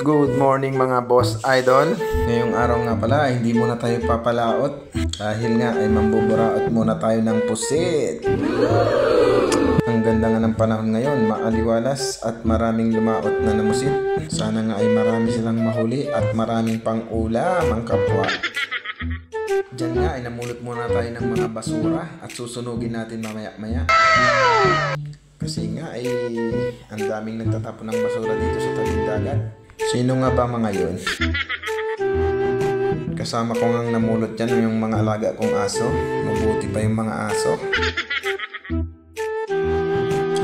Good morning mga boss idol. Ngayong araw nga pala hindi muna tayo papalaot dahil nga ay mambuburaot muna tayo ng pusit. Ang ganda nga ng panahon ngayon, maaliwalas at maraming lumaot na namusit. Sana nga ay marami silang mahuli at maraming pang ulam ang kapwa. Diyan nga ay namulot muna tayo ng mga basura at susunugin natin mamaya-maya. Kasi nga ay ang daming nagtatapon ng basura dito sa tabing dagat. Sino nga ba mga yun? Kasama ko ngang namulot yan yung mga alaga kong aso. Mabuti pa yung mga aso.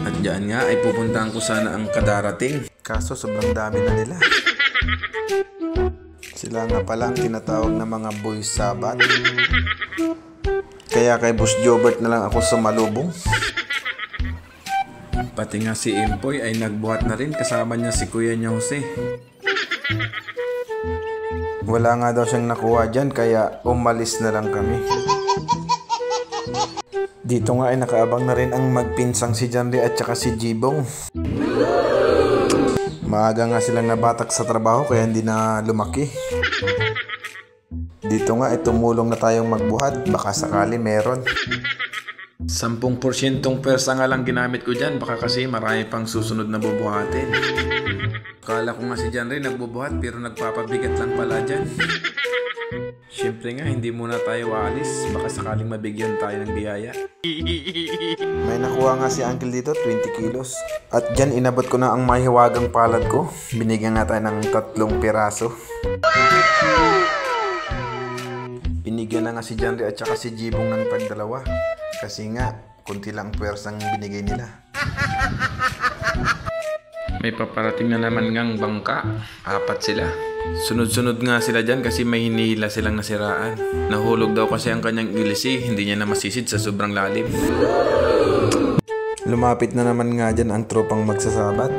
At dyan nga ay pupuntahan ko sana ang kadarating. Kaso sobrang dami na nila. Sila nga pala ang tinatawag na mga boy sabat. Kaya kay Boss Jobert na lang ako sumalubong. Pati nga si Impoy ay nagbuhat na rin, kasama niya si kuya niya Jose. Wala nga daw siyang nakuha dyan kaya umalis na lang kami. Dito nga ay nakaabang na rin ang magpinsang si Janry at saka si Jibong. Maaga nga silang nabatak sa trabaho kaya hindi na lumaki. Dito nga ay tumulong na tayong magbuhat, baka sakali meron. 10% persa nga lang ginamit ko dyan, baka kasi marami pang susunod na bubuhatin. Akala ko nga si Janry nagbubuhat pero nagpapabigat lang pala dyan. Siyempre nga hindi muna tayo aalis, baka sakaling mabigyan tayo ng biyaya. May nakuha nga si Uncle dito, 20 kilos. At dyan inabot ko na ang mahiwagang palad ko. Binigyan nga tayo ng 3 piraso. Binigyan na nga si Janry at saka si Jibong ng tag-2. Kasi nga, kunti lang puwersang binigay nila. May paparating na naman ngang bangka. 4 sila. Sunod-sunod nga sila dyan kasi may hinihila silang nasiraan. Nahulog daw kasi ang kanyang ilisi, hindi niya na masisid sa sobrang lalim. Lumapit na naman nga dyan ang tropang magsasabat.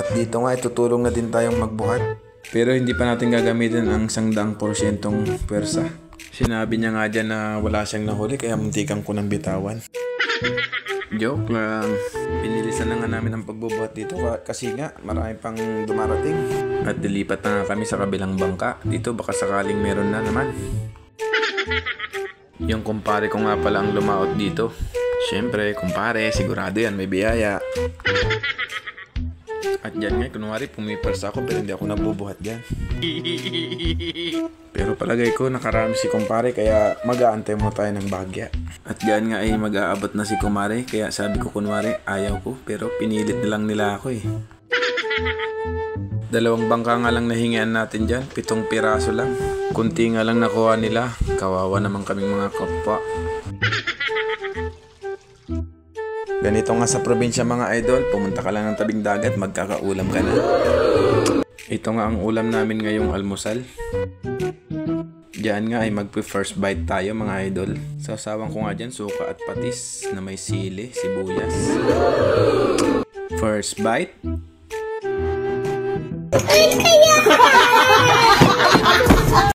At dito nga itutulong na din tayong magbuhat. Pero hindi pa natin gagamitin ang 100% pwersa. Sinabi niya nga dyan na wala siyang nahuli kaya muntikan ko ng bitawan. Joke lang. Pinilisan na nga namin ang pagbubuhat dito kasi nga marami pang dumarating. At dilipat na nga kami sa kabilang bangka. Dito baka sakaling meron na naman. Yung kumpare ko nga pala ang lumaot dito. Siyempre, kumpare, sigurado yan may biyaya. At dyan nga, kunwari pumipersa ako pero hindi ako nabubuhat dyan. Pero palagay ko nakarami si kumpare kaya mag-aantay mo tayo ng bahagya. At dyan nga ay mag-aabot na si kumare kaya sabi ko kunwari ayaw ko pero pinilit nilang nila ako eh. 2 bangka nga lang nahingian natin dyan, 7 piraso lang. Kunti nga lang nakuha nila, kawawa naman kaming mga kapwa. Ganito nga sa probinsya mga idol, pumunta ka lang ng tabing dagat, magkakaulam ka na. Ito nga ang ulam namin ngayong almusal. Diyan nga ay magpe-first bite tayo mga idol. Sasawang ko nga dyan suka at patis na may sili, sibuyas. First bite.